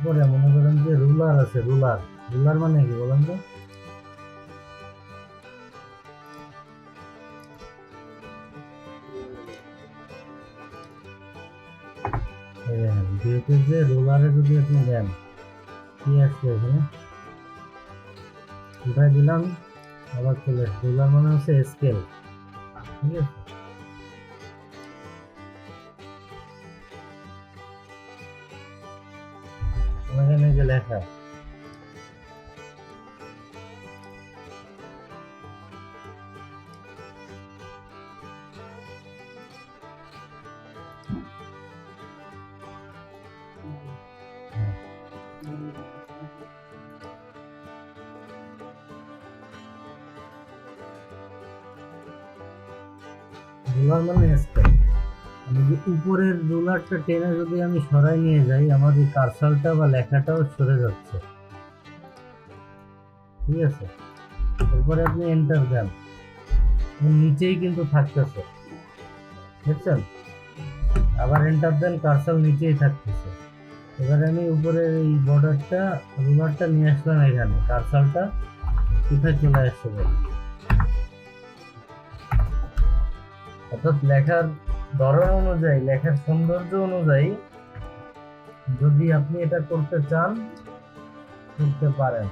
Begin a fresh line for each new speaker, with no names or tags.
এরপরে মনে করেন যে রুলার আছে, রুলার রুলার মানে কি বলেন তো? যেহেতু যে রুলারে যদি আপনি দেন, কি আসছে এখানে উঠাই দিলাম, আবার চলে আসছে। রুলার মানে হচ্ছে স্কেল, ঠিক আছে? এখানে যে লেখা রুলার মানে স্কেল। আমি যে উপরের রুলারটা টেনে যদি আমি সরাই নিয়ে যাই, আমার এই কার্সারটা বা লেখাটাও সরে যাচ্ছে, ঠিক আছে? এরপরে আপনি এন্টার দেন, নিচেই কিন্তু থাকতেছে, দেখছেন? আবার এন্টার দেন, কার্সার নিচেই থাকতেছে। এবারে আমি উপরে এই বর্ডারটা, রুলারটা নিয়ে আসলাম এখানে, কার্সারটা কোথায় চলে আসছে, অর্থাৎ লেখার ধরন অনুযায়ী, লেখার সৌন্দর্য অনুযায়ী যদি আপনি এটা করতে চান, করতে পারেন।